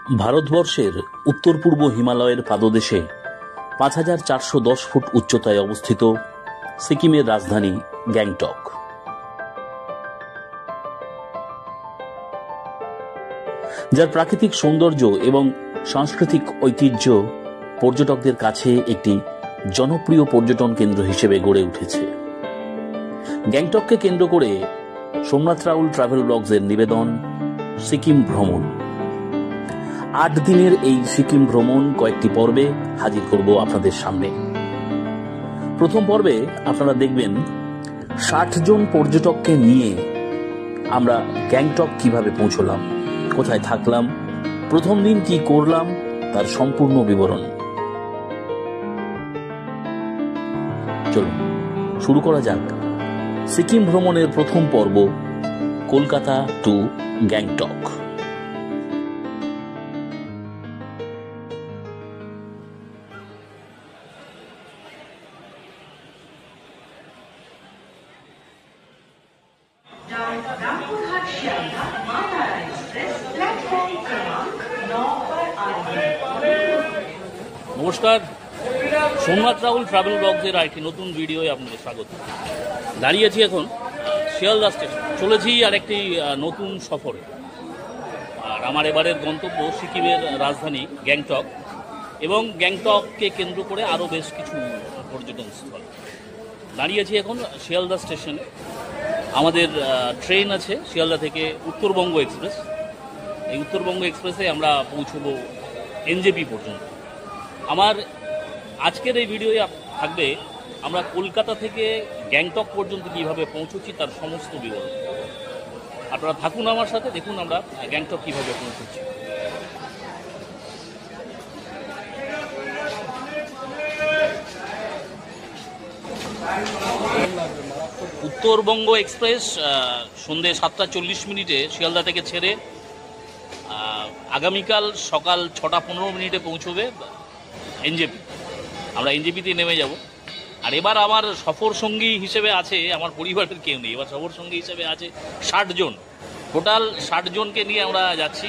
ভারতবর্ষের উত্তর পূর্ব হিমালয়ের পাদদেশে ৫,৪১০ ফুট উচ্চতায় অবস্থিত সিকিমের রাজধানী গ্যাংটক। যার প্রাকৃতিক সৌন্দর্য এবং সাংস্কৃতিক ঐতিহ্য পর্যটকদের কাছে একটি জনপ্রিয় পর্যটন কেন্দ্র হিসেবে গড়ে উঠেছে। গ্যাংটককে কেন্দ্র করে সোমনাথ রাউল ট্রাভেল ব্লগসের নিবেদন সিকিম ভ্রমণ। ৮ দিনের এই সিকিম ভ্রমণ কয়েকটি পর্বে হাজির করব আপনাদের সামনে। প্রথম পর্বে আপনারা দেখবেন ৬০ জন পর্যটককে নিয়ে আমরা গ্যাংটক কিভাবে পৌঁছলাম, কোথায় থাকলাম, প্রথম দিন কি করলাম তার সম্পূর্ণ বিবরণ। চলুন শুরু করা যাক সিকিম ভ্রমণের প্রথম পর্ব, কলকাতা টু গ্যাংটক। নমস্কার, সোমনাথ রাউল ট্রাভেল ব্লগসের আরেকটি নতুন ভিডিওয় আপনাদের স্বাগত। দাঁড়িয়েছি এখন শিয়ালদা স্টেশন, চলেছি আর একটি নতুন সফরে। আর আমার এবারের গন্তব্য সিকিমের রাজধানী গ্যাংটক এবং গ্যাংটককে কেন্দ্র করে আরও বেশ কিছু পর্যটন স্থল। দাঁড়িয়েছি এখন শিয়ালদা স্টেশনে। আমাদের ট্রেন আছে শিয়ালদা থেকে উত্তরবঙ্গ এক্সপ্রেস। এই উত্তরবঙ্গ এক্সপ্রেসে আমরা পৌঁছব এনজেপি পর্যন্ত। আমার আজকের এই ভিডিওয়ে থাকবে আমরা কলকাতা থেকে গ্যাংটক পর্যন্ত কীভাবে পৌঁছচ্ছি তার সমস্ত বিবরণ। আপনারা থাকুন আমার সাথে, দেখুন আমরা গ্যাংটক কীভাবে পৌঁছচ্ছি। উত্তরবঙ্গ এক্সপ্রেস সন্ধ্যে ৭টা ৪০ শিয়ালদা থেকে ছেড়ে আগামীকাল সকাল ৬টা ১৫ পৌঁছবে এনজেপি। আমরা এনজেপিতে নেমে যাব। আর এবার আমার সফর সঙ্গী হিসেবে আছে, আমার পরিবারের কেউ নেই, এবার সফর সঙ্গী হিসেবে আছে ৬০ জন। টোটাল ৬০ জনকে নিয়ে আমরা যাচ্ছি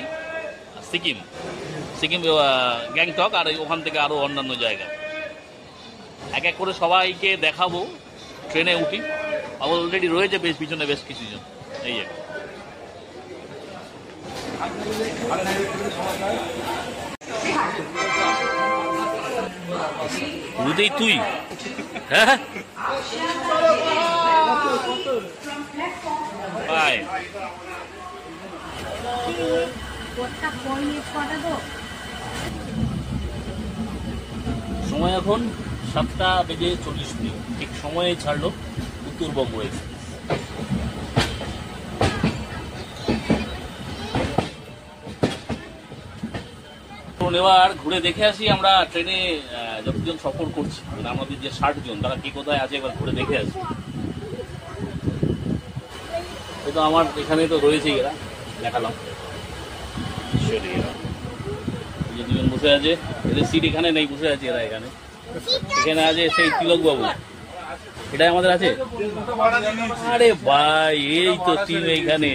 সিকিম গ্যাংটক, আর ওখান থেকে আরও অন্যান্য জায়গা। এক এক করে সবাইকে দেখাবো। ট্রেনে উঠি, অলরেডি রয়েছে বেশ পিছনে বেশ কিছু জন। এই যে বুঝতেই তুই, হ্যাঁ সময় এখন ৭টা ৪০, ঠিক সময়ে ছাড়লো উত্তরবঙ্গ এক্সপ্রেস। এবার ঘুরে দেখে আসি আমরা ট্রেনে যতজন সফর করছি, মানে আমাদের যে ৬০ জন তারা কি কোথায় আছে এবার ঘুরে দেখে আসি। তো আমার এখানে তো রয়েছেই, এরা দেখালাম যে দুজন বসে আছে, এদের সিট এখানে নেই, বসে আছে এরা এখানে। এখানে আছে সেই তিলক বাবু, এটাই আমাদের আছে। আরে ভাই, এই তো টিম এইখানে।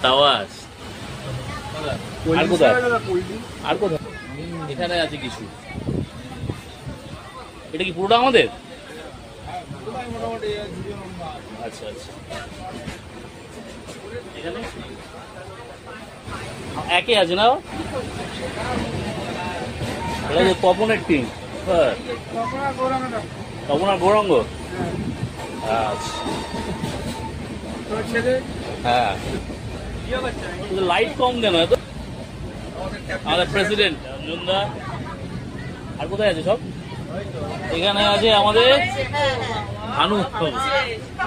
তাওয়াজ আর কোথায়, আর কোথায় এখানে আছে কিছু। এটা কি পুরোটা আমাদের? আচ্ছা আচ্ছা, এখানে একই আছে না? এটা যে তপনের টিম, তপন আর গৌরাঙ্গ। আচ্ছা হ্যাঁ, লাইট কম কেন এত? আমাদের প্রেসিডেন্ট অর্জুনদা। আর কোথায় আছে সব? এখানে আছে আমাদের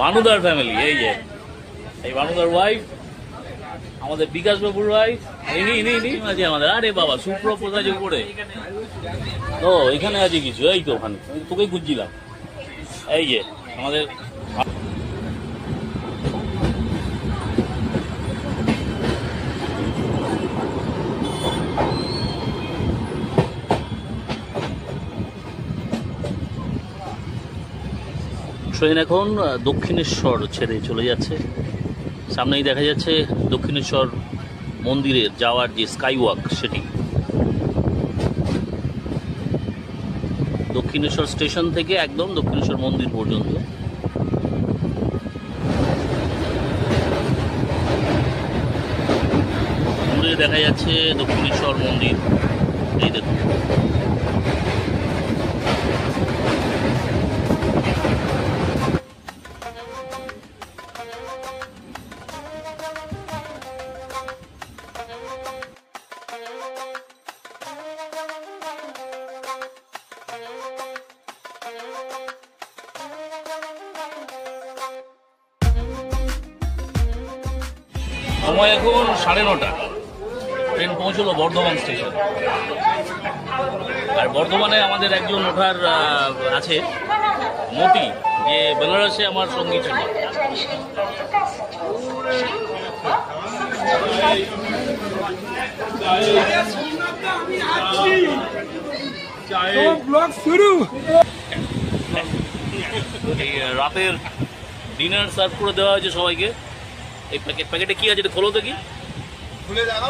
ভানুদার ফ্যামিলি। এই যে এই ভানুদার ওয়াইফ, আমাদের বিকাশ বাবুর ওয়াইফ আছে আমাদের। আরে বাবা, সুপ্রপ্রসাদ উপরে। ও এখানে আছে কিছু, এই তো ওখানে তোকে খুঁজছিলাম। এই যে আমাদের ট্রেন এখন দক্ষিণেশ্বর ছেড়ে চলে যাচ্ছে। সামনেই দেখা যাচ্ছে দক্ষিণেশ্বর মন্দিরের যাওয়ার যে স্কাই ওয়াক সেটি। দক্ষিণেশ্বর স্টেশন থেকে একদম দক্ষিণেশ্বর মন্দির পর্যন্ত। দূরে দেখা যাচ্ছে দক্ষিণেশ্বর মন্দির, এই দেখুন। সময় এখন 9:30। ট্রেন পৌঁছলো বর্ধমান স্টেশন। আর বর্ধমানে আমাদের একজন ওঠার আছে, মতি, যে বেনারসে আমার সঙ্গী ছিল। এই রাতের ডিনার সার্ভ করে দেওয়া হয়েছে সবাইকে। এই প্যাকেটে কি আছে এটা খোলো দেখি,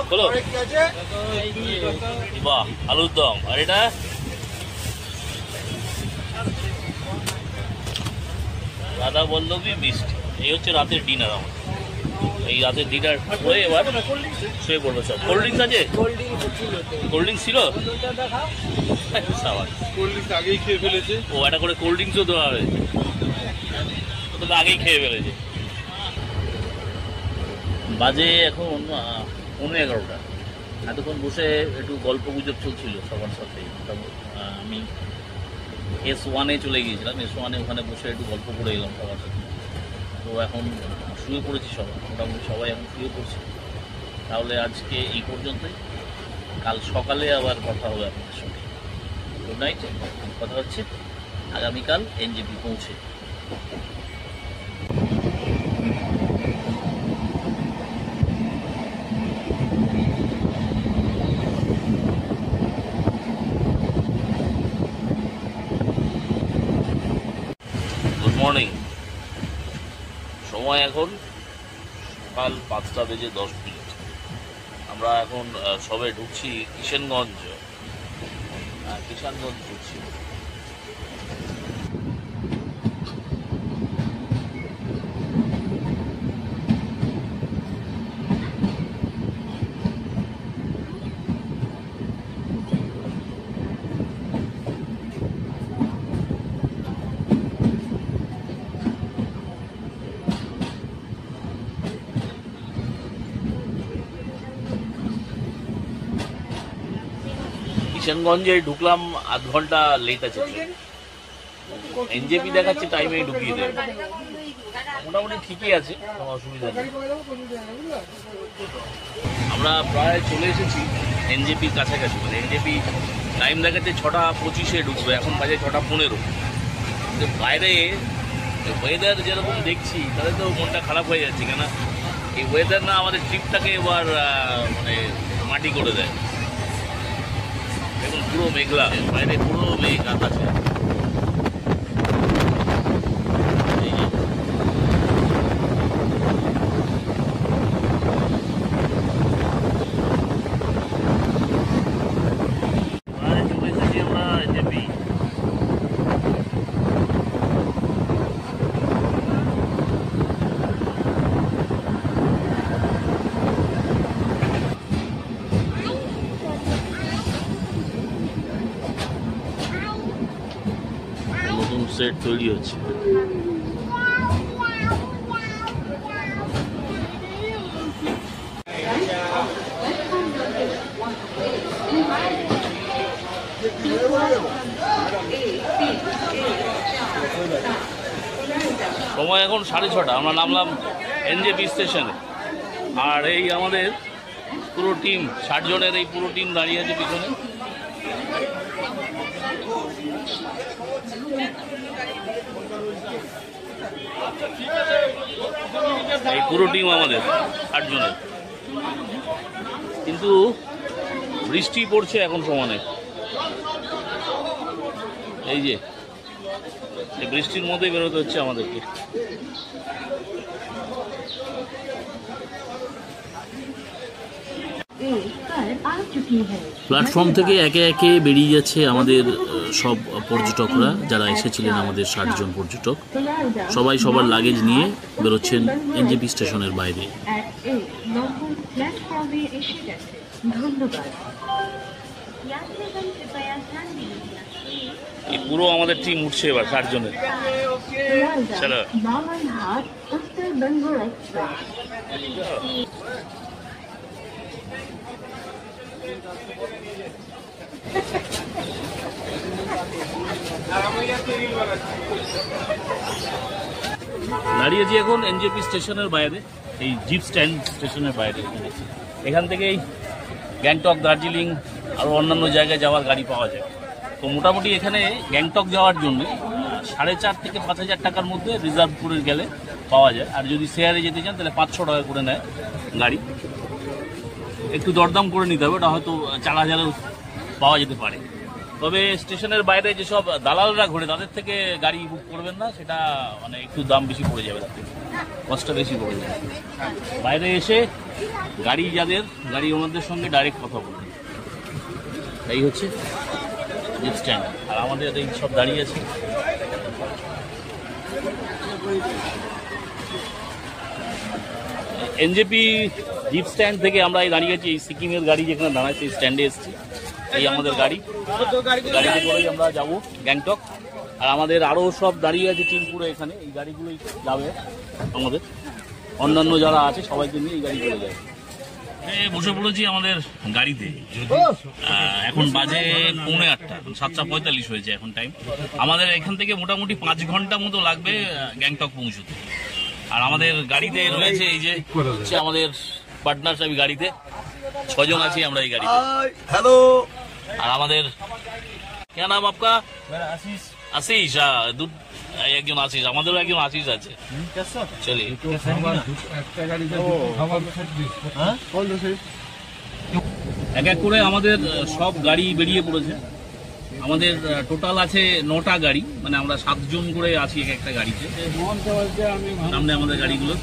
খোলো। বাহ, আলুর দম। আর এটা রাধা বল্লভী মিষ্টি। এই হচ্ছে রাতের ডিনার আমার। এই রাতের ডিনার করে এবার শুয়ে পড়বো সব। কোল্ড ড্রিঙ্কস আছে? কোল্ড ড্রিঙ্কস ছিল, আগেই খেয়ে ফেলেছে। ও, একটা করে কোল্ড ড্রিঙ্কসও দেওয়া হয়েছে, ওটা আগেই খেয়ে ফেলেছে। বাজে এখন 11:15। এতক্ষণ বসে একটু গল্প গুজব চলছিল সবার সাথে। আমি S1-এ চলে গিয়েছিলাম, S1-এ ওখানে বসে একটু গল্প করে এলাম সবার সাথে। তো এখন শুয়ে পড়েছি সবাই, মোটামুটি সবাই এখন শুয়ে পড়ছি। তাহলে আজকে এই পর্যন্তই, কাল সকালে আবার কথা হবে আপনাদের সঙ্গে। Good night. কথা হচ্ছে আগামীকাল NJP পৌঁছে। Good morning. সময় এখন সকাল 5:10। আমরা এখন সবে ঢুকছি কিষানগঞ্জ ঢুকছি। কিষানগঞ্জে ঢুকলাম, আধ ঘন্টা লেট আছে। NJP দেখাচ্ছে টাইমেই ঢুকিয়ে দেবে। মোটামুটি ঠিকই আছে, কোনো অসুবিধা নেই। আমরা প্রায় চলে এসেছি NJPর কাছাকাছি। মানে NJP টাইম দেখাচ্ছে 6:25-এ ঢুকবে, এখন বাজে 6:15। কিন্তু বাইরে ওয়েদার যেরকম দেখছি তাহলে তো মনটা খারাপ হয়ে যাচ্ছে, কেন এই ওয়েদার না আমাদের ট্রিপটাকে এবার মানে মাটি করে দেয়। এখন পুরো মেঘলা, বাইরে পুরো মেঘ আকাশে। চলে এসেছি আমরা NJP। নতুন সেট তৈরি হচ্ছে। সময় এখন 6:30। আমরা নামলাম NJP স্টেশনে। আর এই আমাদের পুরো টিম, 60 জনের এই পুরো টিম দাঁড়িয়ে আছে পিছনে। এই পুরো টিম আমাদের 60 জনের। কিন্তু বৃষ্টি পড়ছে এখন সমানে। এই যে এই বৃষ্টির মধ্যেই বেরোতে হচ্ছে আমাদেরকে। প্ল্যাটফর্ম থেকে একে একে বেরিয়ে যাচ্ছে আমাদের সব পর্যটকরা, যারা এসেছিলেন আমাদের 60 জন পর্যটক। সবাই সবার লাগেজ নিয়ে বেরোচ্ছেন এনজেপি স্টেশনের বাইরে। এই পুরো আমাদের টিম উঠছে এবার 60 জনের। চলো বামনহাট উত্তর বেঙ্গল এক্সপ্রেস। দাঁড়িয়েছি এখন এনজেপি স্টেশনের বাইরে, এই জিপ স্ট্যান্ড স্টেশনের বাইরে। এখান থেকেই গ্যাংটক, দার্জিলিং আরও অন্যান্য জায়গায় যাওয়ার গাড়ি পাওয়া যায়। তো মোটামুটি এখানে গ্যাংটক যাওয়ার জন্য 4,500 থেকে 5,000 টাকার মধ্যে রিজার্ভ করে গেলে পাওয়া যায়। আর যদি শেয়ারে যেতে চান তাহলে 500 টাকা করে নেয় গাড়ি। একটু দরদাম করে নিতে হবে, ওটা হয়তো 4,000-এও পাওয়া যেতে পারে। তবে স্টেশনের বাইরে যেসব দালালরা ঘোরে তাদের থেকে গাড়ি বুক করবেন না, সেটা মানে একটু দাম বেশি পড়ে যাবে, তাতে কষ্টটা বেশি পড়ে যাবে। বাইরে এসে গাড়ি যাদের গাড়ি ওনাদের সঙ্গে ডাইরেক্ট কথা বলবেন। এই হচ্ছে জিপ স্ট্যান্ড, আর আমাদের এই সব দাঁড়িয়ে আছে। এনজেপি জিপ স্ট্যান্ড থেকে আমরা এই দাঁড়িয়ে আছি, এই সিকিমের গাড়ি যেখানে দাঁড়ায় সেই স্ট্যান্ডে এসেছি। এই আমাদের গাড়ি, গাড়িতে করেই আমরা যাবো গ্যাংটক। আর আমাদের আরও সব দাঁড়িয়ে আছে টিম পুরো এখানে, এই গাড়িগুলোই যাবে আমাদের। অন্যান্য যারা আছে সবাইকে নিয়ে এই গাড়ি করে যাবে। বসে পড়েছি আমাদের গাড়িতে। এখন বাজে 7:45, 7:45 হয়েছে এখন টাইম। আমাদের এখান থেকে মোটামুটি 5 ঘন্টা মতো লাগবে গ্যাংটক পৌঁছতে। আর আমাদের গাড়িতে রয়েছে এই যে আমাদের পার্টনার সব গাড়িতে 6 জন আছি আমরা এই গাড়িতে। হ্যালো। আর আমাদের क्या नाम आपका? आशीष। आशीष, একজন আশিস, আমাদেরও একজন আশিস আছে। চলে এক এক করে আমাদের সব গাড়ি বেরিয়ে পড়েছে। আমাদের টোটাল আছে 9টা গাড়ি, মানে আমরা 7 জন করে আছি এক একটা গাড়িতে। সামনে আমাদের গাড়িগুলো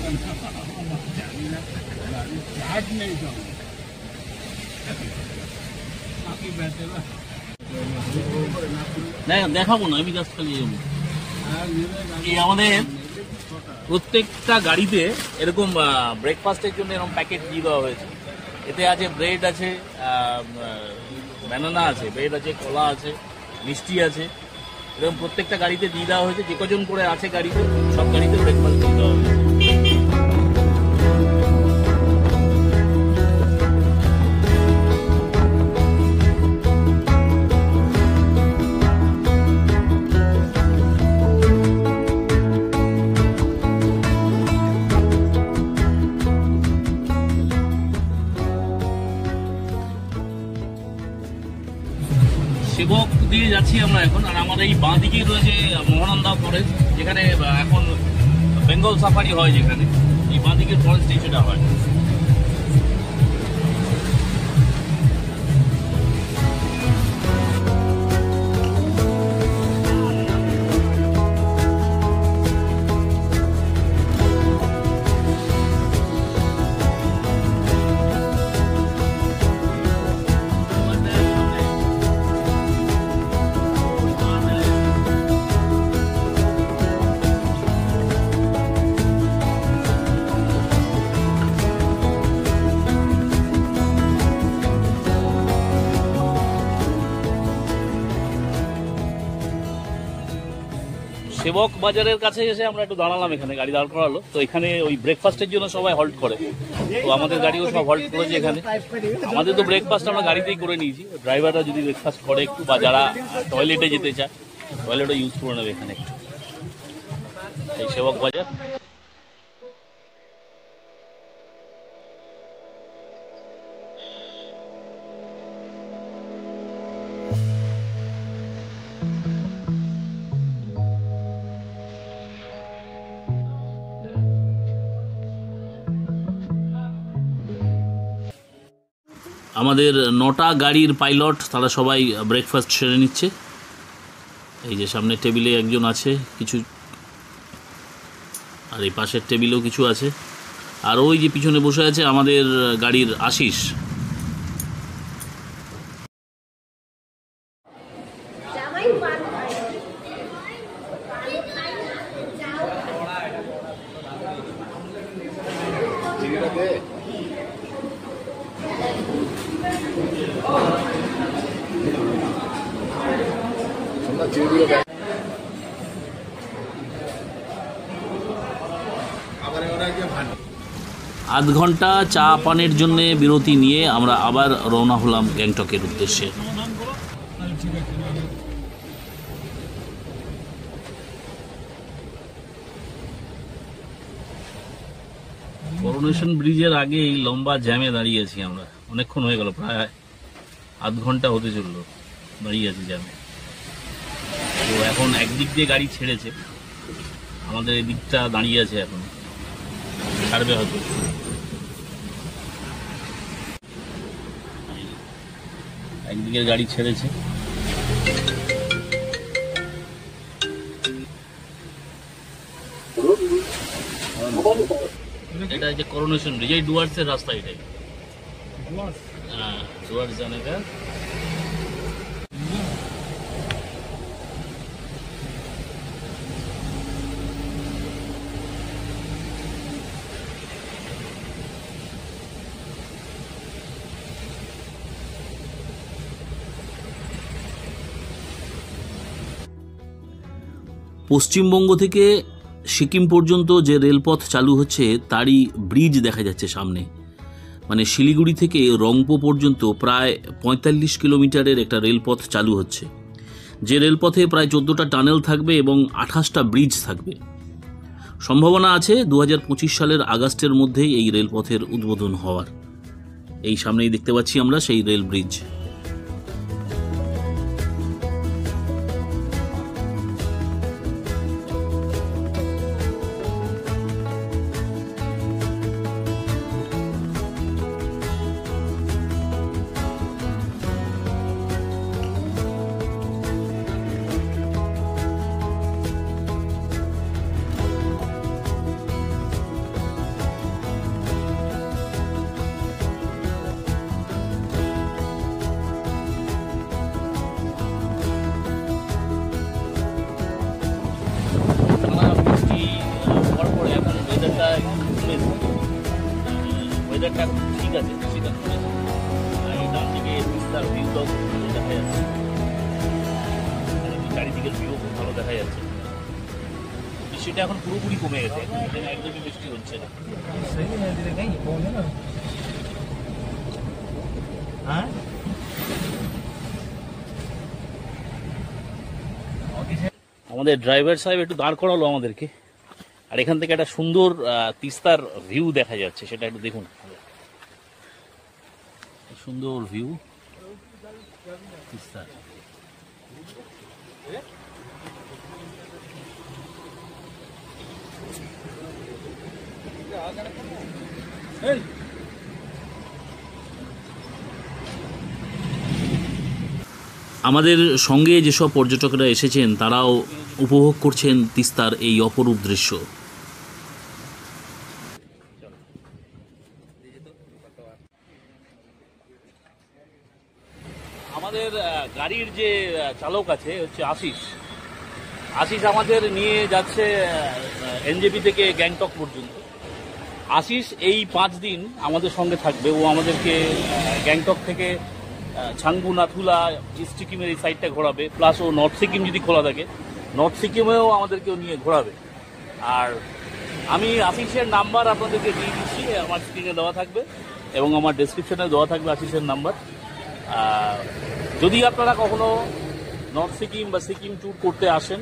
দেখাবো না, আমি জাস্ট খালি এই আমাদের প্রত্যেকটা গাড়িতে এরকম ব্রেকফাস্টের জন্য এরকম প্যাকেট দিয়ে দেওয়া হয়েছে। এতে আছে ব্রেড আছে, ব্যানানা আছে, ব্রেড আছে, কলা আছে, মিষ্টি আছে। এরকম প্রত্যেকটা গাড়িতে দিয়ে দেওয়া হয়েছে। যে কজন করে আছে গাড়িতে সব গাড়িতে ব্রেকফাস্ট দিয়ে দেওয়া হয়েছে। সেবক দিয়ে যাচ্ছি আমরা এখন। আর আমার এই বাঁ দিকেই রয়েছে মহানন্দা ফরেস্ট, যেখানে এখন বেঙ্গল সাফারি হয়, যেখানে এই বাঁ দিকের ফরেস্টেই সেটা হয়। সেবক বাজারের কাছে এসে আমরা একটু দাঁড়ালাম, এখানে গাড়ি দাঁড় করালো। তো এখানে ওই ব্রেকফাস্টের জন্য সবাই হল্ট করে, তো আমাদের গাড়িও সব হল্ট করেছে এখানে। আমাদের তো ব্রেকফাস্ট আমরা গাড়িতেই করে নিয়েছি। ড্রাইভাররা যদি ব্রেকফাস্ট করে একটু, বা যারা টয়লেটে যেতে চায় টয়লেটও ইউজ করে নেবে এখানে একটু। এই সেবক বাজার। আমাদের 9টা গাড়ির পাইলট তারা সবাই ব্রেকফাস্ট সেরে নিচ্ছে। এই যে সামনে টেবিলে একজন আছে কিছু, আর এই পাশের টেবিলেও কিছু আছে। আর ওই যে পিছনে বসে আছে আমাদের গাড়ির আশিস, আধ ঘন্টা চা পানের জন্য বিরতি নিয়ে আমরা আবার রওনা হলাম গ্যাংটকের উদ্দেশ্যে। করোনেশন ব্রিজের আগে এই লম্বা জ্যামে দাঁড়িয়েছি আমরা, অনেকক্ষণ হয়ে গেল, প্রায় আধ ঘন্টা হতে চললো দাঁড়িয়ে আছি জ্যামে। তো এখন একদিক দিয়ে গাড়ি ছেড়েছে, আমাদের এদিকটা দাঁড়িয়ে আছে, এখন ছাড়বে হয়তো। একদিকের গাড়ি ছেড়েছে। এটা হচ্ছে করোনেশন ব্রিজ, এই ডুয়ার্সের রাস্তা এটাই। হ্যাঁ, ডুয়ার্স জানে का পশ্চিমবঙ্গ থেকে সিকিম পর্যন্ত যে রেলপথ চালু হচ্ছে তারই ব্রিজ দেখা যাচ্ছে সামনে। মানে শিলিগুড়ি থেকে রংপো পর্যন্ত প্রায় ৪৫ কিলোমিটারের একটা রেলপথ চালু হচ্ছে, যে রেলপথে প্রায় 14টা টানেল থাকবে এবং 28টা ব্রিজ থাকবে। সম্ভাবনা আছে 2025 সালের আগস্টের মধ্যেই এই রেলপথের উদ্বোধন হওয়ার। এই সামনেই দেখতে পাচ্ছি আমরা সেই রেল ব্রিজ। ওয়েদারটা ঠিক আছে, শীতল পড়েছে। আর এই ডান দিকে বিস্তার ভিউটাও দেখা যাচ্ছে, চারিদিকের ভিউ খুব ভালো দেখা যাচ্ছে। বৃষ্টিটা এখন পুরোপুরি কমে গেছে, একদমই বৃষ্টি হচ্ছে না। হ্যাঁ, আমাদের ড্রাইভার সাহেব একটু দাঁড় করালো আমাদেরকে, আর এখান থেকে একটা সুন্দর তিস্তার ভিউ দেখা যাচ্ছে, সেটা একটু দেখুন। সুন্দর ভিউ তিস্তার। আমাদের সঙ্গে যেসব পর্যটকরা এসেছেন তারাও উপভোগ করছেন তিস্তার এই অপরূপ দৃশ্য। আমাদের গাড়ির যে চালক আছে হচ্ছে আশিস আমাদের নিয়ে যাচ্ছে এনজেপি থেকে গ্যাংটক পর্যন্ত। আশিস এই 5 দিন আমাদের সঙ্গে থাকবে, ও আমাদেরকে গ্যাংটক থেকে ছাংবু, নাথুলা, ইস্ট সিকিমের এই সাইডটা ঘোরাবে, প্লাস ও নর্থ সিকিম যদি খোলা থাকে নর্থ সিকিমেও আমাদেরকেও নিয়ে ঘোরাবে। আর আমি আশিসের নাম্বার আপনাদেরকে দিয়ে দিচ্ছি, আমার স্ক্রিনে দেওয়া থাকবে এবং আমার ডেসক্রিপশনে দেওয়া থাকবে আশিসের নাম্বার। যদি আপনারা কখনো নর্থ সিকিম বা সিকিম ট্যুর করতে আসেন,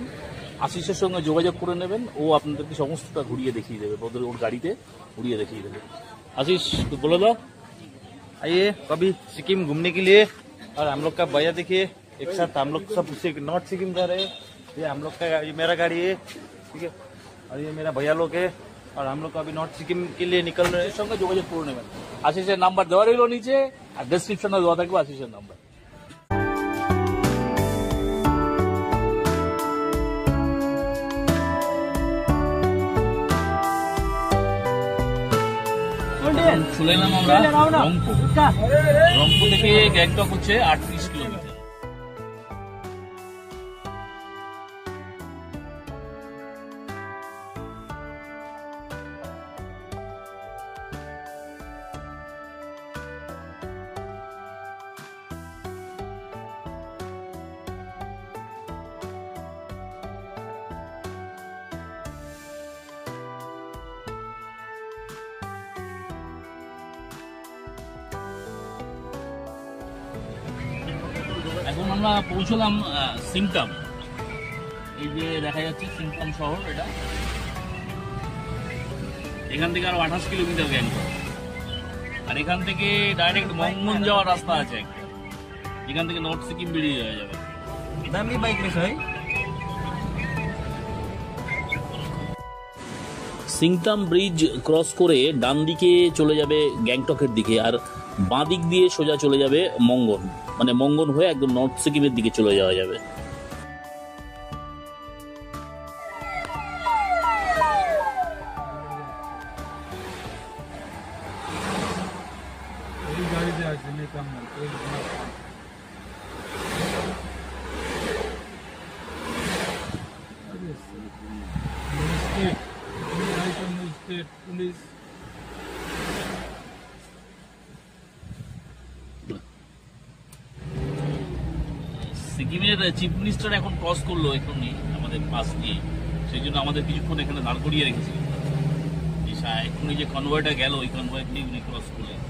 আশিসের সঙ্গে যোগাযোগ করে নেবেন, ও আপনাদেরকে সমস্তটা ঘুরিয়ে দেখিয়ে দেবে, ওর গাড়িতে ঘুরিয়ে দেখিয়ে দেবে। आशीष तो बोलो दो। आइए कभी सिक्किम घूमने के लिए, और हम लोग का भैया देखिए, एक साथ हम लोग सब नॉर्थ सिक्किम जा रहे हैं। ये हम लोग का, ये मेरा गाड़ी है, ठीक है, और ये मेरा भैया लोग है, और हम लोग अभी नॉर्थ सिक्किम के लिए निकल रहे हैं। সঙ্গে যোগাযোগ করে নেবেন। আশিসের নাম্বার দেওয়া রইল নিচে, আর ডেসক্রিপশনে দেওয়া থাকবে আশিসের নাম্বার। চলে এলাম আমরা রংপো। রংপো থেকে গ্যাংটক হচ্ছে 38 কিলোমিটার। এখন আমরা পৌঁছলাম সিংটাম। এই যে দেখা যাচ্ছে সিংটাম শহর, এটা এখান থেকে আরো 28 কিলোমিটার গ্যাংটক। আর এখান থেকে ডাইরেক্ট মঙ্গন যাওয়ার রাস্তা আছে একটা, এখান থেকে নর্থ সিকিম বেরিয়ে যাওয়া যাবে। দামি বাইক রেস হয়। সিংটাম ব্রিজ ক্রস করে ডান দিকে চলে যাবে গ্যাংটকের দিকে, আর বাঁ দিক দিয়ে সোজা চলে যাবে মঙ্গন, মানে মঙ্গন হয়ে একদম নর্থ সিকিমের দিকে চলে যাওয়া যাবে। সিকিমের চিফ মিনিস্টার এখন ক্রস করলো এখনই আমাদের পাশ দিয়ে, সেই জন্য আমাদের কিছুক্ষণ এখানে দাঁড় করিয়ে রেখেছিল। এখনই যে কনভয়টা গেল, ওই কনভয় দিয়ে উনি ক্রস করলেন।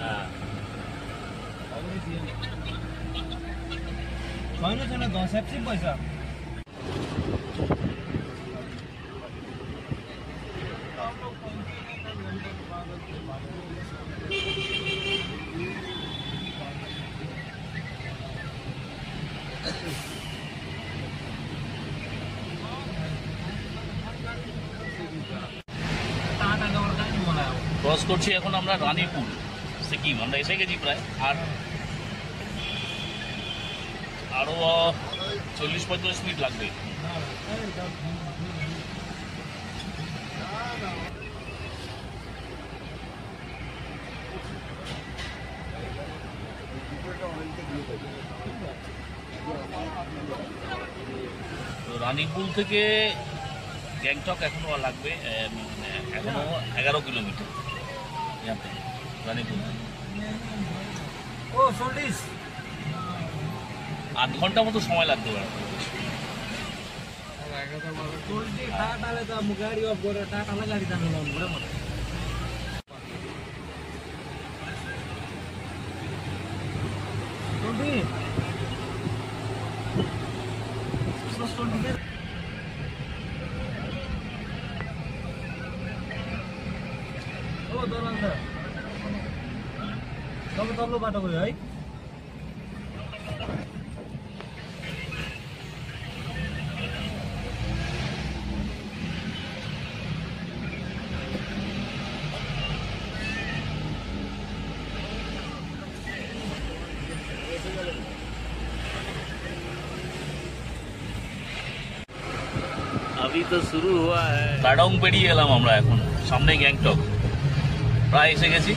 হ্যাঁ, পয়সা ক্রস করছি এখন আমরা রানীপুর সিকিম। আমরা এসে গেছি প্রায়, আর আরো 40-45 মিনিট লাগবে। তো রানীপুর থেকে গ্যাংটক এখনো লাগবে, এখনো 11 কিলোমিটার রানীপুর। 8 ঘন্টা মতো সময় লাগতে পারে। तल्लो बाटो गयो है। अभी तो शुरू हुआ है। কাডং পেরিয়ে এলাম আমরা, এখন সামনে গ্যাংটক, প্রায় এসে গেছি।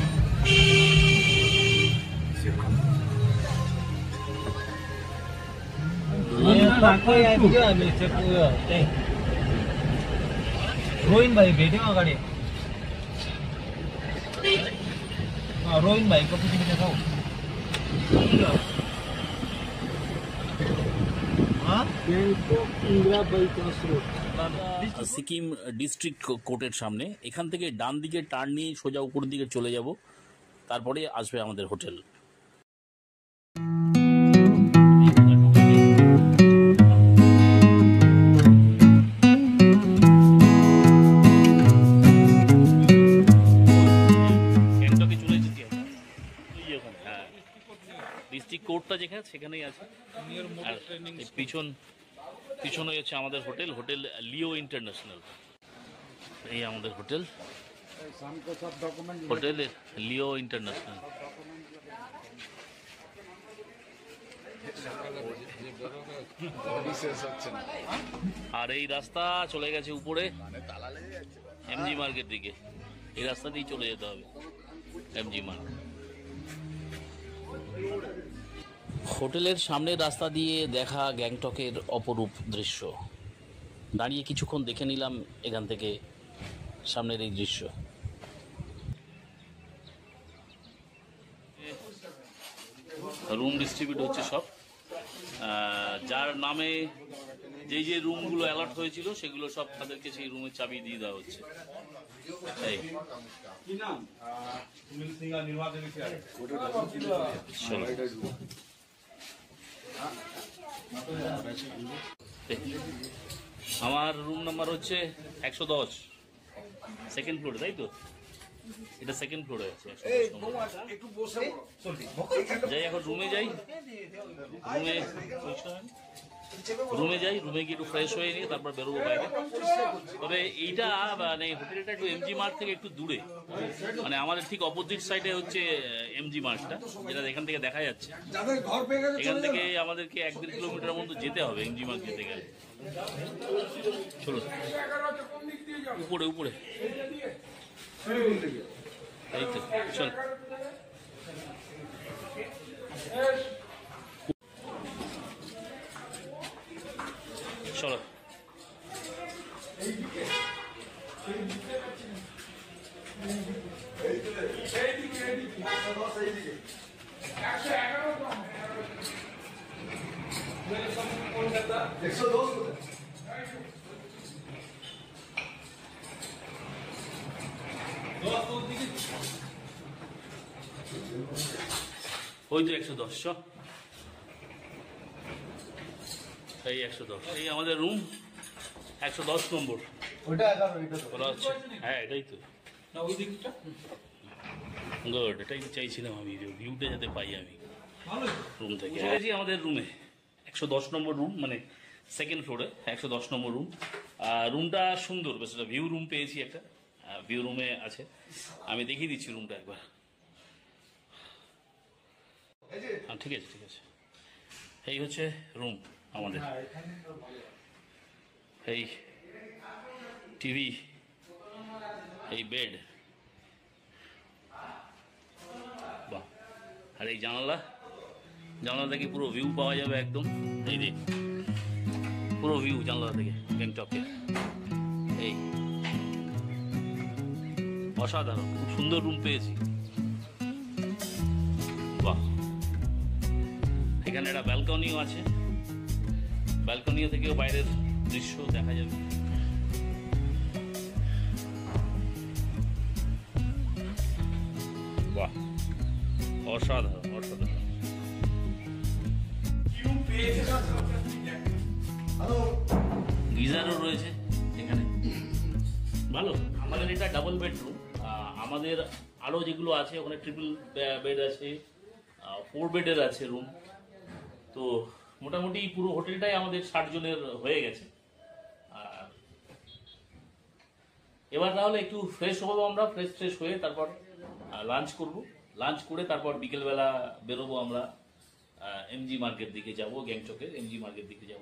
रोहिन भाइ भेट्यौँ अगाडि। रोहिन भाइको पछि देखाऊ। সিকিম ডিস্ট্রিক্ট কোর্টের সামনে, এখান থেকে ডান দিকে টার্ন নিয়ে সোজা উপরের দিকে চলে যাব, তারপরে আসবে আমাদের হোটেল। ডিস্ট্রিক্ট কোর্টটা যেখানে, সেখানেই আছে। আর পিছনে হচ্ছে আমাদের হোটেল, হোটেল লিও ইন্টারন্যাশনাল। এই আমাদের হোটেল, হোটেল লিও ইন্টারন্যাশনাল। আর এই রাস্তা চলে গেছে উপরে এমজি মার্কেট দিকে, এই রাস্তা দিয়েই চলে যেতে হবে এমজি মার্কেট। হোটেলের সামনের রাস্তা দিয়ে দেখা গ্যাংটকের অপরূপ দৃশ্য। দাঁড়িয়ে কিছুক্ষণ দেখে নিলাম এখান থেকে সামনের এই দৃশ্য। রুম ডিস্ট্রিবিউট হচ্ছে সব। যার নামে যেই যে রুমগুলো অ্যালার্ট হয়েছিল সেগুলো সব তাদেরকে সেই রুমের চাবি দিয়ে দেওয়া হচ্ছে। এই আমার রুম নাম্বার হচ্ছে 110, সেকেন্ড ফ্লোরে, তাই তো? এটা সেকেন্ড ফ্লোরে আছে। যাই এখন রুমে যাই, রুমে যাই, রুমে গিয়ে একটু ফ্রেশ হয়ে নিয়ে তারপর বেরোবো বাইরে। তবে এইটা মানে হোটেলটা একটু এমজি মার্ট থেকে একটু দূরে, মানে আমাদের ঠিক অপোজিট সাইডে হচ্ছে এমজি মার্টটা, যেটা এখান থেকে দেখা যাচ্ছে। এখান থেকে আমাদেরকে 1-1.5 কিলোমিটার মতো যেতে হবে এমজি মার্ট যেতে গেলে। চলো উপরে উপরে, এই তো চল। চলো ওই তো 110, চ এই 110, এই আমাদের রুম 110 নম্বর বলা হচ্ছে। হ্যাঁ এটাই তো গুড, এটাই তো চাইছিলাম আমি, ভিউটা যাতে পাই আমি রুম থেকে। আমাদের রুমে 110 নম্বর রুম, মানে সেকেন্ড ফ্লোরে 110 নম্বর রুম। রুমটা সুন্দর, বেশ ভিউ রুম পেয়েছি একটা, ভিউ রুমে আছে। আমি দেখিয়ে দিচ্ছি রুমটা একবার। হ্যাঁ ঠিক আছে ঠিক আছে, এই হচ্ছে রুম আমাদের। এই টিভি, এই বেড, বাহ, আর এই জানালা, জানালা থেকে পুরো ভিউ পাওয়া যাবে একদম। এই যে পুরো ভিউ জানালা থেকে গ্যাংটকের। এই অসাধারণ, খুব সুন্দর রুম পেয়েছি, বাহ। এখানে একটা ব্যালকনিও আছে, ব্যালকনিও থেকেও বাইরের দৃশ্য দেখা যাবে। বাহ, অসাধারণ অসাধারণ। গিজারও রয়েছে এখানে, ভালো। আমাদের এটা ডাবল বেডরুম, আমাদের আরও যেগুলো আছে ওখানে ট্রিপল বেড আছে, 4 বেডের আছে রুম। তো মোটামুটি পুরো হোটেলটাই আমাদের 60 জনের হয়ে গেছে। আর এবার তাহলে একটু ফ্রেশ হবো আমরা, ফ্রেশ হয়ে তারপর লাঞ্চ করব। লাঞ্চ করে তারপর বিকেলবেলা বেরোবো আমরা এমজি মার্কেট দিকে যাব, গ্যাংটকের এমজি মার্কেট দিকে যাব।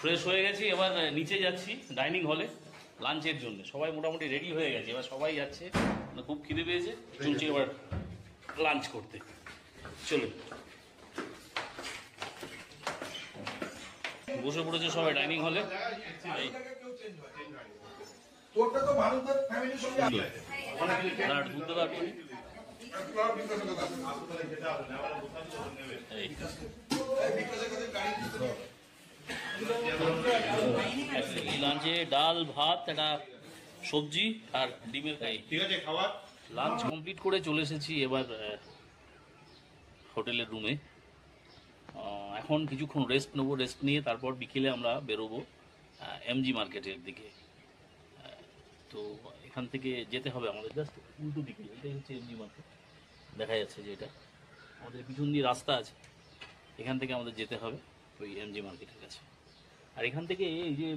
ফ্রেশ হয়ে গেছি, এবার নিচে যাচ্ছি ডাইনিং হলে লাঞ্চের জন্য। সবাই মোটামুটি রেডি হয়ে গেছে, এবার সবাই যাচ্ছে, খুব খিদে পেয়েছে, চলছে এবার লাঞ্চ করতে। চলুন, বসে পড়েছে সবাই ডাইনিং হলে। লাঞ্চে ডাল ভাত, একটা সবজি আর ডিমের ফ্রাই। ঠিক আছে, খাবার লাঞ্চ কমপ্লিট করে চলে এসেছি এবার হোটেলের রুমে। এখন কিছুক্ষণ রেস্ট নেবো, রেস্ট নিয়ে তারপর বিকেলে আমরা বেরোবো এমজি মার্কেটের দিকে। তো এখান থেকে যেতে হবে আমাদের জাস্ট উল্টো দিকে, এটাই হচ্ছে এমজি মার্কেট, দেখা যাচ্ছে যে এটা আমাদের পিছন দিয়ে রাস্তা আছে, এখান থেকে আমাদের যেতে হবে ওই এমজি মার্কেটের কাছে। আর এখান থেকে এই যে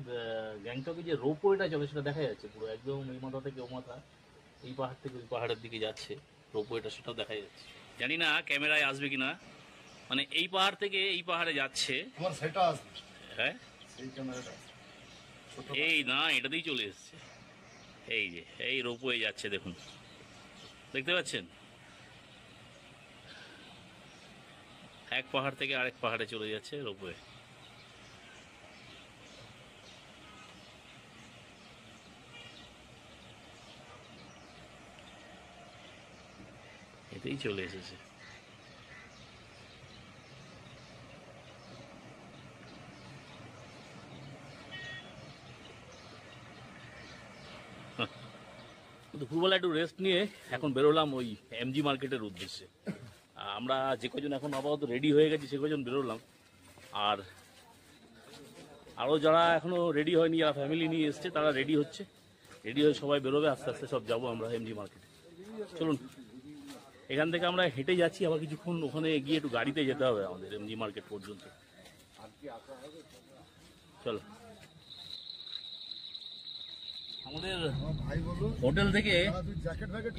গ্যাংটকে যে রোপওয়েটা চলে সেটা দেখা যাচ্ছে পুরো একদম, এই মাথা থেকে ও মাথা, এই পাহাড় থেকে ওই পাহাড়ের দিকে যাচ্ছে রোপওয়েটা, সেটাও দেখা যাচ্ছে। জানি না ক্যামেরায় আসবে কিনা, মানে এই পাহাড় থেকে এই পাহাড়ে যাচ্ছে। হ্যাঁ এই না, এটাতেই চলে এসছে, এই যে এই রোপওয়ে যাচ্ছে, দেখুন দেখতে পাচ্ছেন, এক পাহাড় থেকে আরেক পাহাড়ে চলে যাচ্ছে রোপওয়ে। এতেই চলে এসেছে। দুপুরবেলা একটু রেস্ট নিয়ে এখন বেরোলাম ওই এমজি মার্কেটের উদ্দেশ্যে। আমরা যে কজন এখন আপাতত রেডি হয়ে গেছি সে কজন বেরোলাম, আর আরও যারা এখনও রেডি হয়নি, যারা ফ্যামিলি নিয়ে এসছে তারা রেডি হচ্ছে। রেডি হয়ে সবাই বেরোবে, আস্তে আস্তে সব যাবো আমরা এমজি মার্কেটে। চলুন, এখান থেকে আমরা হেঁটে যাচ্ছি, আবার কিছুক্ষণ ওখানে গিয়ে একটু গাড়িতে যেতে হবে আমাদের এমজি মার্কেট পর্যন্ত। চলো, আমাদের হোটেল থেকে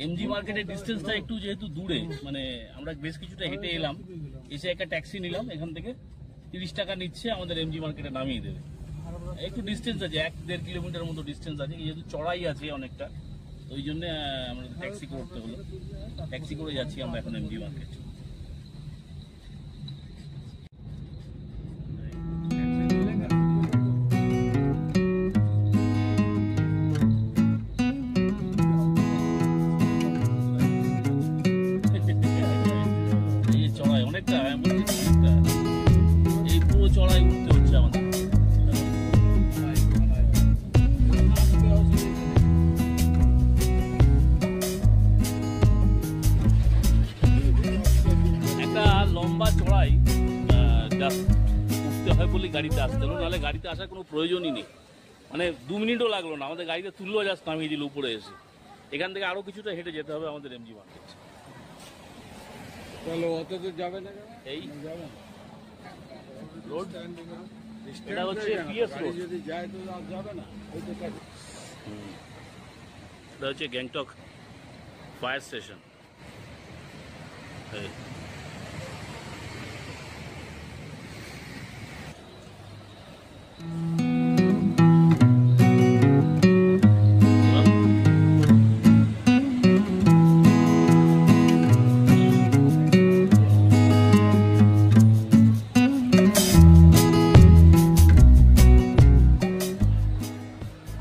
এমজি মার্কেটের ডিস্টেন্সটা একটু যেহেতু দূরে, মানে আমরা বেশ কিছুটা হেঁটে এলাম, এসে একটা ট্যাক্সি নিলাম, এখান থেকে 30 টাকা নিচ্ছে, আমাদের এমজি মার্কেটে নামিয়ে দেবে। একটু ডিস্টেন্স আছে, 1-1.5 কিলোমিটার মতো ডিস্টেন্স আছে, যেহেতু চড়াই আছে অনেকটা, ওই জন্য আমরা ট্যাক্সি করতে হলো। ট্যাক্সি করে যাচ্ছি আমরা এখন এমজি মার্কেট। এই চড়াই অনেকটা, অনেকটা, এই পুরো চড়াই উঠতে হচ্ছে আমাদের। লম্বা চড়াই উঠতে হয় বলে গাড়িতে আসতে হলো, নাহলে গাড়িতে আসার কোনো প্রয়োজনই নেই। মানে 2 মিনিটও লাগলো না, আমাদের গাড়িতে তুললো, জাস্ট নামিয়ে দিল উপরে এসে। এখান থেকে আরো কিছুটা হেঁটে যেতে হবে আমাদের এমজি মার্কেট। এই রোড, এটা হচ্ছে পিএস রোড, এটা হচ্ছে গ্যাংটক ফায়ার স্টেশন।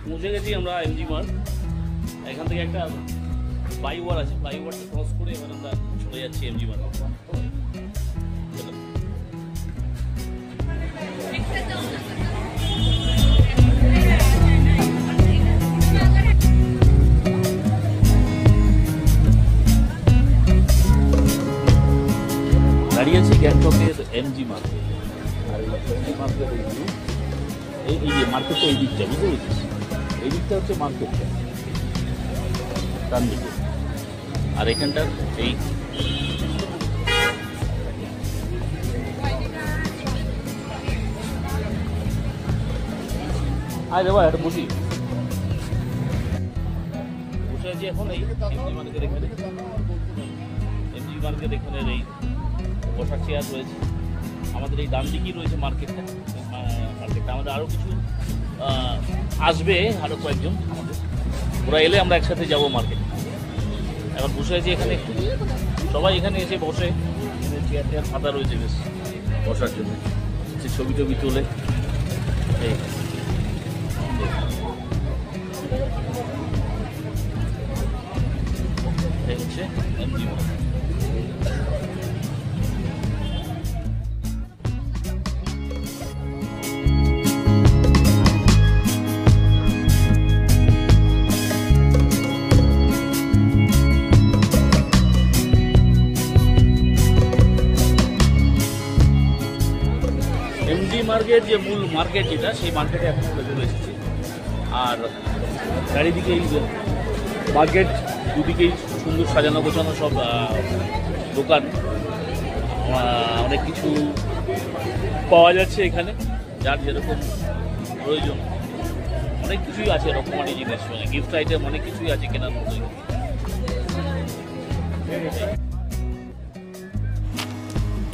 পৌঁছে গেছি আমরা এমজি মার্ট। এখান থেকে একটা ফ্লাইওভার আছে, ফ্লাইওভারটা ক্রস করে এবার আমরা চলে যাচ্ছি এমজি মার্ট। দাঁড়িয়ে আছি গ্যাংটকের এমজি মার্কেট। আর এমজি মার্কেট এই যে মার্কেটটা এই দিকটা, বুঝতে পেরেছিস? এই দিকটা হচ্ছে মার্কেটটা, ডান দিকে। আর এখানটার এই আয় দেবা একটা বসি, বসে আছি এখন এই এমজি মার্কেট। এখানে এমজি মার্কেট এখানে এই বসার চেয়ার রয়েছে। আমাদের এই ডান দিকেই রয়েছে মার্কেটটা। মার্কেটটা আমাদের আরও কিছু আসবে, আরও কয়েকজন আমাদের, ওরা এলে আমরা একসাথে যাবো মার্কেটে। এখন বসে আছি এখানে, একটু সবাই এখানে এসে বসে, চেয়ার টেয়ার ফাঁকা রয়েছে বেশ বসার জন্য, সে ছবি টবি তোলে। এই হচ্ছে এমজি মার্কেট। এমজি মার্কেট যে মূল মার্কেট যেটা, সেই মার্কেটে এখন চলে এসেছি। আর চারিদিকেই মার্কেট, দুদিকেই সুন্দর সাজানো গোছানো সব দোকান, অনেক কিছু পাওয়া যাচ্ছে এখানে, যার যেরকম প্রয়োজন অনেক কিছুই আছে, রকমারি জিনিস, মানে গিফট আইটেম অনেক কিছুই আছে কেনার মতো।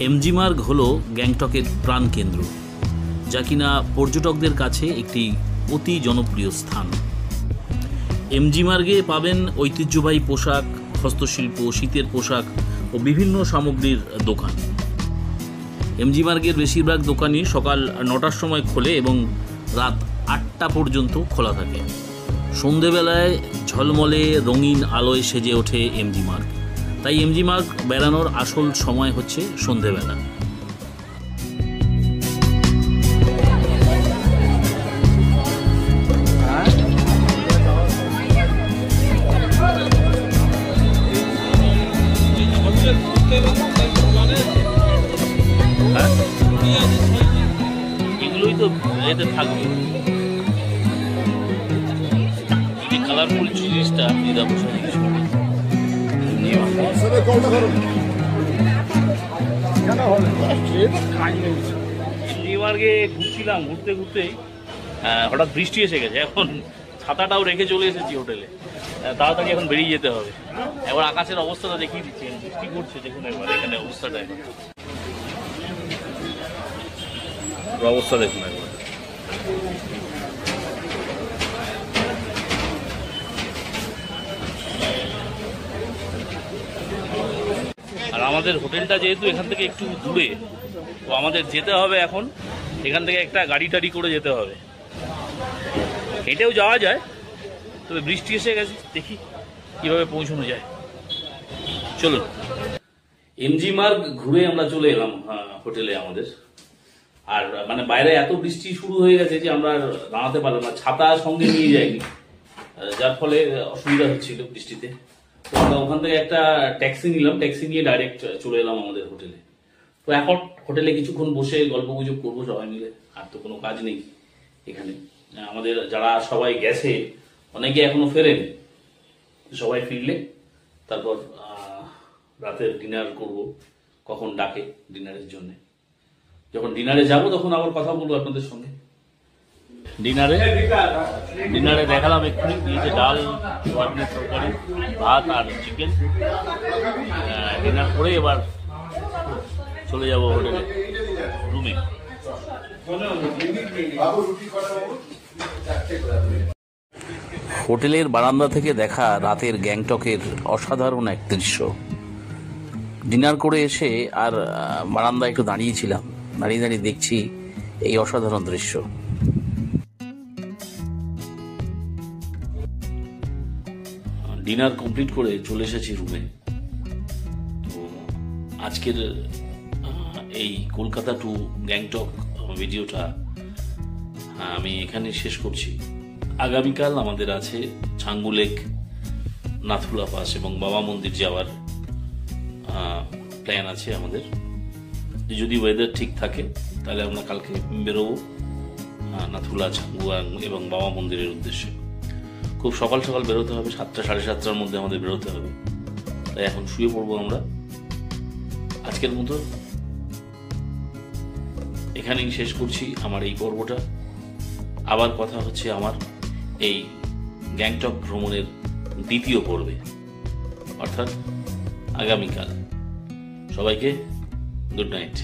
এমজি মার্গ হলো গ্যাংটকের প্রাণকেন্দ্র, যা কিনা পর্যটকদের কাছে একটি অতি জনপ্রিয় স্থান। এমজি মার্গে পাবেন ঐতিহ্যবাহী পোশাক, হস্তশিল্প, শীতের পোশাক ও বিভিন্ন সামগ্রীর দোকান। এমজি মার্গের বেশিরভাগ দোকানই সকাল 9টার সময় খোলে এবং রাত 8টা পর্যন্ত খোলা থাকে। সন্ধেবেলায় ঝলমলে রঙিন আলোয় সেজে ওঠে এমজি মার্গ। তাই এমজি মার্গ বেড়ানোর আসল সময় হচ্ছে সন্ধেবেলা। এগুলোই তো এতে থাকবে। এই কালারফুল জিনিসটা দিদা বসে জিজ্ঞেস করবে নিউমার্গে ঘুরছিলাম, ঘুরতে ঘুরতেই হঠাৎ বৃষ্টি এসে গেছে। এখন ছাতাটাও রেখে চলে এসেছি হোটেলে, তাড়াতাড়ি এখন বেরিয়ে যেতে হবে। এবার আকাশের অবস্থাটা দেখিয়ে দিচ্ছি, বৃষ্টি করছে দেখুন একবার এখানে অবস্থাটা, অবস্থা দেখুন একবার। আর আমাদের হোটেলটা যেহেতু এখান থেকে একটু দূরে, তো আমাদের যেতে হবে এখন এখান থেকে একটা গাড়ি টাড়ি করে যেতে হবে। হেঁটেও যাওয়া যায়, তবে বৃষ্টি এসে গেছে, দেখি কিভাবে পৌঁছানো যায়। চলুন, এমজি মার্গ ঘুরে আমরা চলে এলাম হোটেলে আমাদের। আর মানে বাইরে এত বৃষ্টি শুরু হয়ে গেছে যে আমরা দাঁড়াতে পারলাম না, ছাতা সঙ্গে নিয়ে যাইনি, যার ফলে অসুবিধা হচ্ছিল বৃষ্টিতে। তো আমরা ওখান থেকে একটা ট্যাক্সি নিলাম, ট্যাক্সি নিয়ে ডাইরেক্ট চলে এলাম আমাদের হোটেলে। তো এখন হোটেলে কিছুক্ষণ বসে গল্প গুজব করবো সবাই মিলে, আর তো কোনো কাজ নেই এখানে। আমাদের যারা সবাই গেছে অনেকে এখনো ফেরেনি, সবাই ফিরলে তারপর রাতের ডিনার করব, কখন ডাকে ডিনারের জন্য। যখন ডিনারে যাব তখন আবার কথা বলবো আপনাদের সঙ্গে। ডিনারে দেখালাম এক্ষুনি দিয়েছে ডাল, সোয়াবিনের তরকারি, ভাত আর চিকেন। ডিনার করে এবার চলে যাব হোটেলে রুমে। হোটেলের বারান্দা থেকে দেখা রাতের গ্যাংটকের অসাধারণ এক দৃশ্য। ডিনার করে এসে আর বারান্দায় একটু দাঁড়িয়েছিলাম, দাঁড়িয়ে দাঁড়িয়ে দেখছি এই অসাধারণ দৃশ্য। ডিনার কমপ্লিট করে চলে এসেছি রুমে। তো আজকের এই কলকাতা টু গ্যাংটক ভিডিওটা আমি এখানে শেষ করছি। আগামীকাল আমাদের আছে ছাঙ্গু লেক, নাথুলা পাস এবং বাবা মন্দির যাওয়ার প্ল্যান আছে আমাদের। যদি ওয়েদার ঠিক থাকে তাহলে আমরা কালকে বেরোবো নাথুলা, ছাঙ্গু এবং বাবা মন্দিরের উদ্দেশ্যে। খুব সকাল সকাল বেরোতে হবে, 7টা সাড়ে 7টার মধ্যে আমাদের বেরোতে হবে। তাই এখন শুয়ে পড়বো আমরা। আজকের মতো এখানেই শেষ করছি আমার এই পর্বটা। আবার কথা হচ্ছে আমার এই গ্যাংটক ভ্রমণের দ্বিতীয় পর্বে, অর্থাৎ আগামীকাল। সবাইকে গুড নাইট।